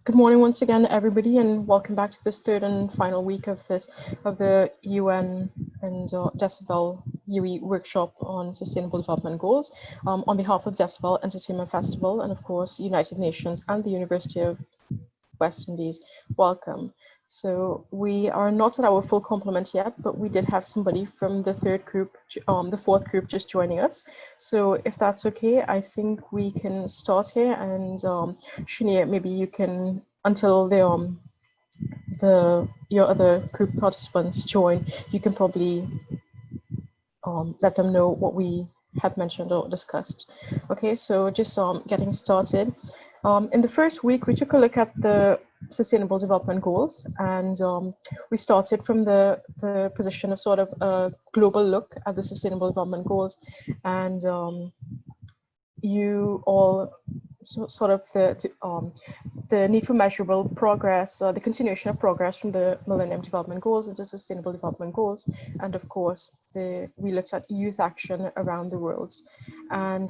Good morning once again, everybody, and welcome back to this third and final week of the UN and Decibel UE workshop on Sustainable Development Goals. On behalf of Decibel Entertainment Festival and of course United Nations and the University of West Indies, welcome. So we are not at our full complement yet, but we did have somebody from the fourth group just joining us. So if that's okay, I think we can start here, and Shania, maybe you can, until your other group participants join, you can probably let them know what we had mentioned or discussed. Okay, so just getting started. In the first week, we took a look at the Sustainable Development Goals, and we started from the position of sort of a global look at the Sustainable Development Goals, and you all sort of the need for measurable progress, the continuation of progress from the Millennium Development Goals into Sustainable Development Goals, and of course we looked at youth action around the world. And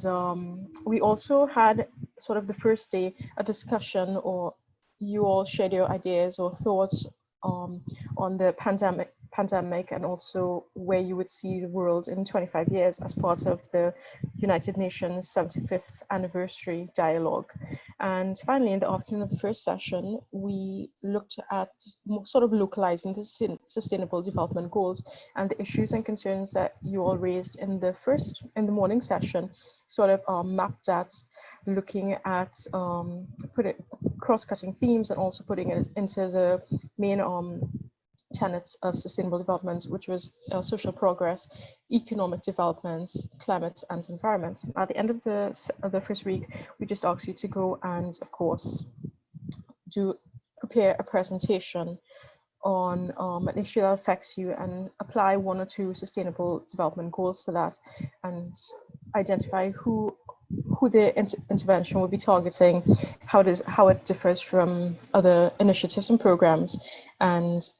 we also had sort of the first day a discussion, or you all shared your ideas or thoughts on the pandemic and also where you would see the world in 25 years as part of the United Nations 75th anniversary dialogue. And finally, in the afternoon of the first session, we looked at sort of localizing the Sustainable Development Goals and the issues and concerns that you all raised in the morning session, sort of mapped at looking at cross-cutting themes and also putting it into the main tenets of sustainable development, which was social progress, economic development, climate, and environment. At the end of the first week, we just asked you to go and, of course, prepare a presentation on an issue that affects you and apply one or two sustainable development goals to that, and identify who the intervention will be targeting, how it differs from other initiatives and programs, and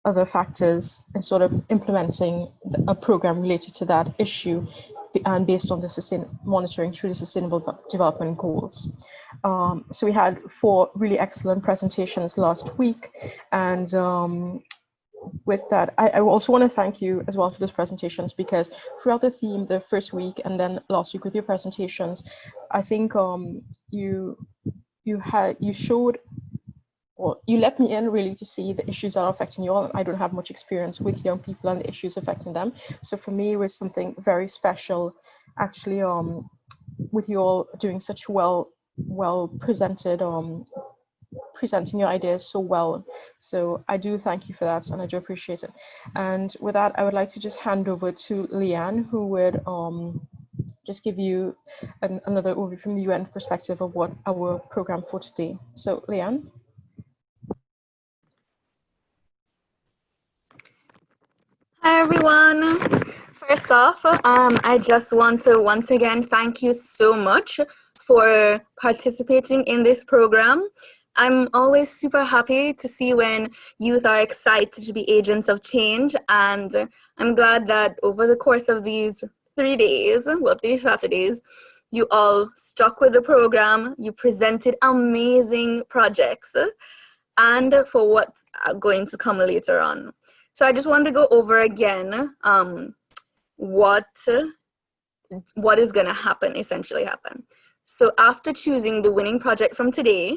other factors, and sort of implementing a program related to that issue and based on the monitoring through the Sustainable Development Goals. So we had 4 really excellent presentations last week, and with that, I also want to thank you as well for those presentations, because throughout the theme, the first week and then last week with your presentations, I think you showed, or you let me in really to see the issues that are affecting you all. I don't have much experience with young people and the issues affecting them. So for me, it was something very special, actually, with you all doing such well presented, presenting your ideas so well. So I do thank you for that, and I do appreciate it. And with that, I would like to just hand over to Leanne, who would just give you another overview from the UN perspective of what our program for today. So Leanne. Hi everyone. First off, I just want to once again thank you so much for participating in this program. I'm always super happy to see when youth are excited to be agents of change, and I'm glad that over the course of these 3 days, well, 3 Saturdays, you all stuck with the program, you presented amazing projects, and for what's going to come later on. So I just wanted to go over again what is going to essentially happen. So after choosing the winning project from today,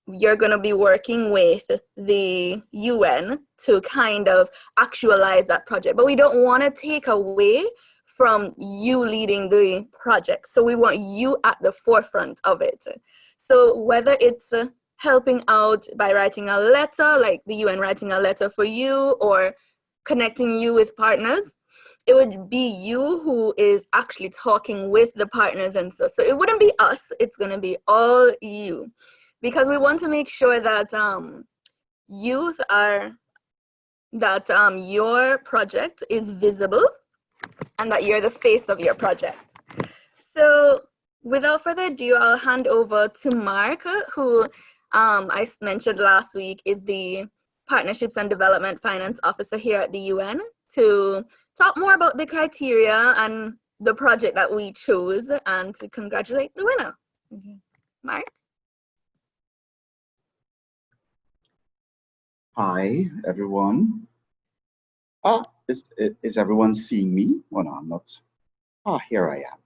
you're going to be working with the UN to kind of actualize that project. But we don't want to take away from you leading the project. So we want you at the forefront of it. So whether it's helping out by writing a letter, like the UN writing a letter for you, or connecting you with partners, it would be you who is actually talking with the partners and so it wouldn't be us, it's going to be all you, because we want to make sure that your project is visible and that you're the face of your project. So without further ado, I'll hand over to Mark, who I mentioned last week is the Partnerships and Development Finance Officer here at the UN, to talk more about the criteria and the project that we chose and to congratulate the winner. Mark? Hi, everyone. Is everyone seeing me? Oh, no, I'm not. Here I am.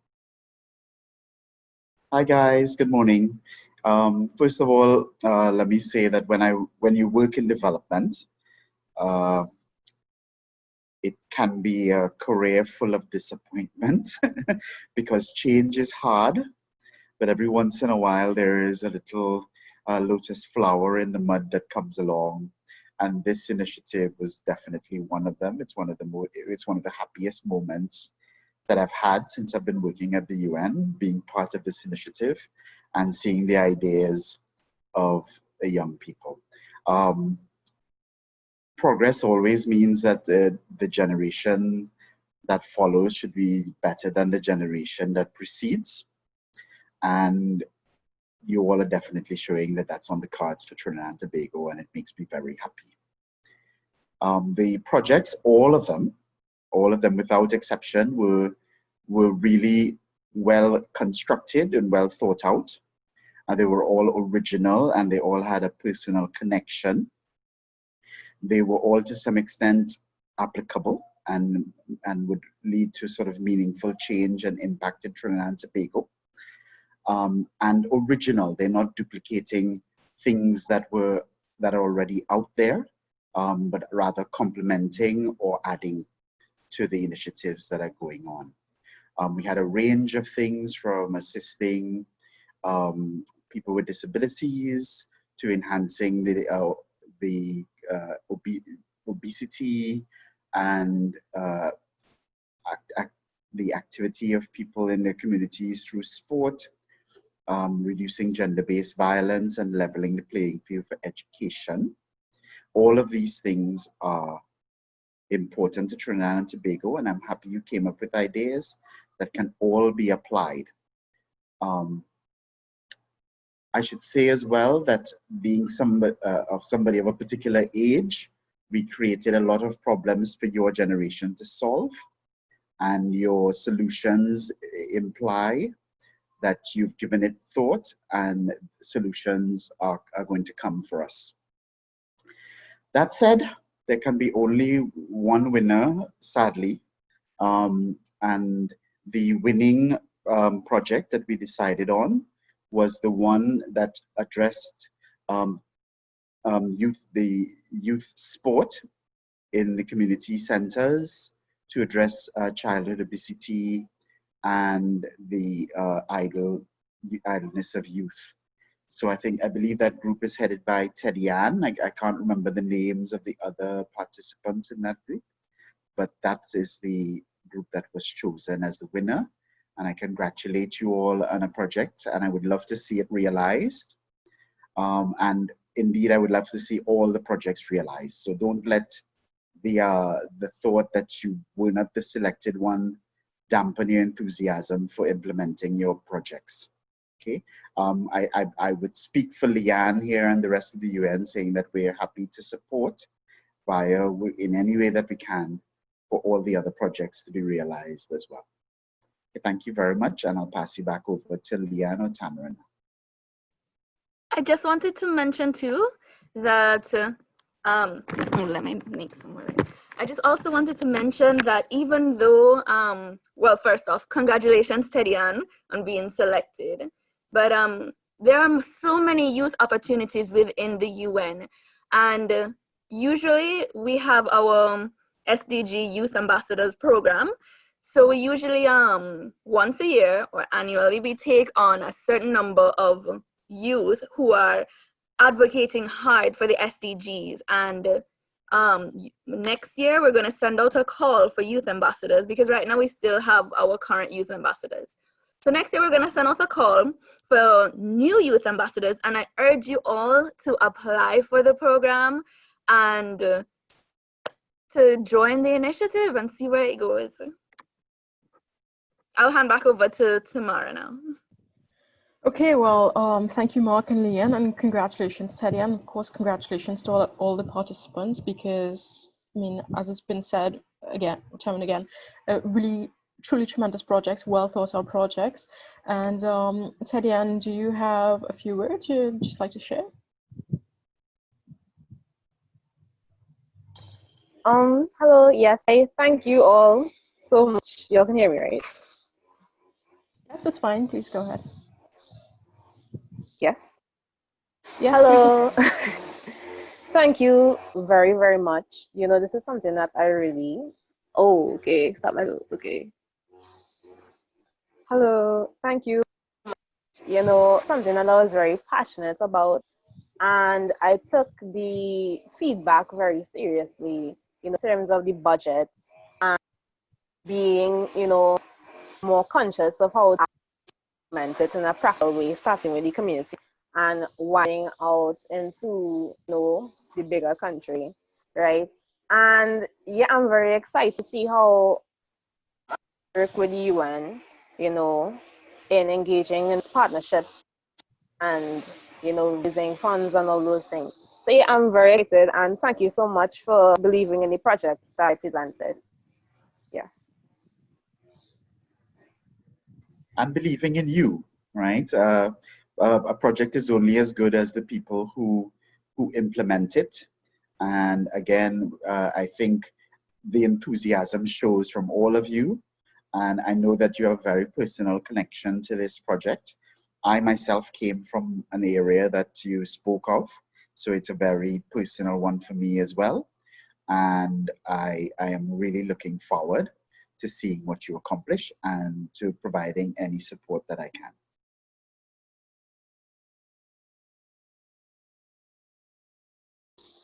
Hi, guys. Good morning. First of all, let me say that when you work in development, uh, it can be a career full of disappointment because change is hard. But every once in a while, there is a little lotus flower in the mud that comes along. And this initiative was definitely one of them. It's one of the happiest moments that I've had since I've been working at the UN, being part of this initiative and seeing the ideas of the young people. Progress always means that the generation that follows should be better than the generation that precedes. And you all are definitely showing that that's on the cards for Trinidad and Tobago, and it makes me very happy. The projects, all of them without exception, were really well constructed and well thought out. They were all original and they all had a personal connection. They were all to some extent applicable and would lead to sort of meaningful change and impact in Trinidad and Tobago. And original, they're not duplicating things that are already out there, but rather complementing or adding to the initiatives that are going on. We had a range of things from assisting people with disabilities to enhancing the obesity and the activity of people in their communities through sport, reducing gender-based violence and leveling the playing field for education. All of these things are important to Trinidad and Tobago, and I'm happy you came up with ideas that can all be applied. I should say as well that being somebody of a particular age, we created a lot of problems for your generation to solve, and your solutions imply that you've given it thought and solutions are going to come for us. That said, there can be only one winner, sadly, and the winning project that we decided on was the one that addressed the youth sport in the community centers to address childhood obesity and the idleness of youth. So I believe that group is headed by Teddy Ann. I can't remember the names of the other participants in that group, but that is the group that was chosen as the winner. And I congratulate you all on a project, and I would love to see it realized. And indeed, I would love to see all the projects realized. So don't let the thought that you were not the selected one dampen your enthusiasm for implementing your projects. Okay, I would speak for Leanne here and the rest of the UN, saying that we are happy to support in any way that we can for all the other projects to be realized as well. Okay, thank you very much, and I'll pass you back over to Leanne or Tamarin. I just wanted to mention too that let me make some more. I just also wanted to mention that even though well, first off, congratulations Teddy Ann on being selected, but there are so many youth opportunities within the UN, and usually we have our SDG Youth Ambassadors program. So we usually once a year or annually we take on a certain number of youth who are advocating hard for the SDGs, and next year we're going to send out a call for youth ambassadors, because right now we still have our current youth ambassadors. So next year we're going to send out a call for new youth ambassadors, and I urge you all to apply for the program and to join the initiative and see where it goes. I'll hand back over to Tamara now. Okay, well, thank you, Mark and Leanne, and congratulations, Teddy, and of course, congratulations to all the participants, because, I mean, as it's been said again, time and again, really, truly tremendous projects, well thought out projects. And Teddy Ann, do you have a few words you'd just like to share? Hello, yes, I thank you all so much. You all can hear me, right? Yes, it's fine. Please go ahead. Yes. Yes, we can. Hello. Thank you very, very much. You know, this is something that I really. Oh, okay. Stop my. Okay. Hello. Thank you. You know, something that I was very passionate about, and I took the feedback very seriously. You know, in terms of the budget and being, you know, more conscious of how to implement it in a practical way, starting with the community and widening out into, you know, the bigger country, right? And yeah, I'm very excited to see how work with the UN, you know, in engaging in partnerships and, you know, raising funds and all those things. So yeah, I'm very excited and thank you so much for believing in the projects that I presented. Yeah. I'm believing in you, right? A project is only as good as the people who implement it. And again, I think the enthusiasm shows from all of you. And I know that you have a very personal connection to this project. I myself came from an area that you spoke of, so it's a very personal one for me as well. And I am really looking forward to seeing what you accomplish and to providing any support that I can.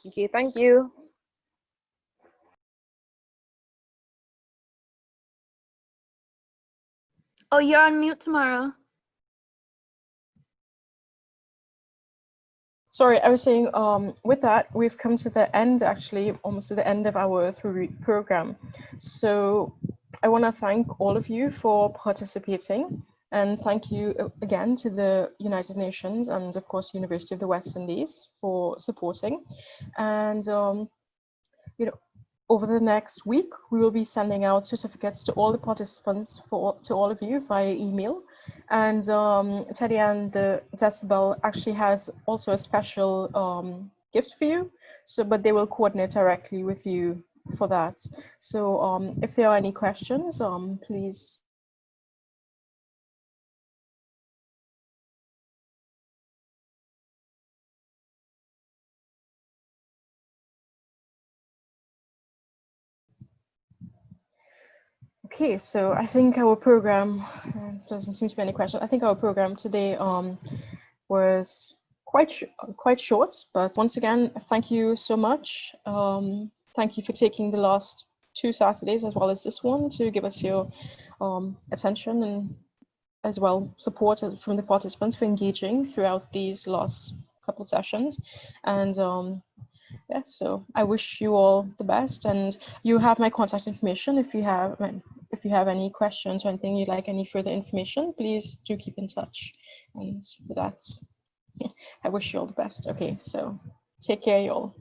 Okay, thank you. Oh, you're on mute tomorrow. Sorry, I was saying, with that, we've come to the end, actually, almost to the end of our 3-week program. So I want to thank all of you for participating, and thank you again to the United Nations and, of course, University of the West Indies for supporting. And, you know, over the next week, we will be sending out certificates to all the participants to all of you via email. And Teddy and the Decibel actually has also a special gift for you. So, but they will coordinate directly with you for that. So if there are any questions, please. Okay, so I think our program doesn't seem to be any question. I think our program today was quite short, but once again, thank you so much. Thank you for taking the last 2 Saturdays as well as this one to give us your attention and as well support from the participants for engaging throughout these last couple sessions. And yeah, so I wish you all the best, and you have my contact information if you have any questions or anything you'd like any further information, please do keep in touch. And with that, I wish you all the best. Okay, so take care, y'all.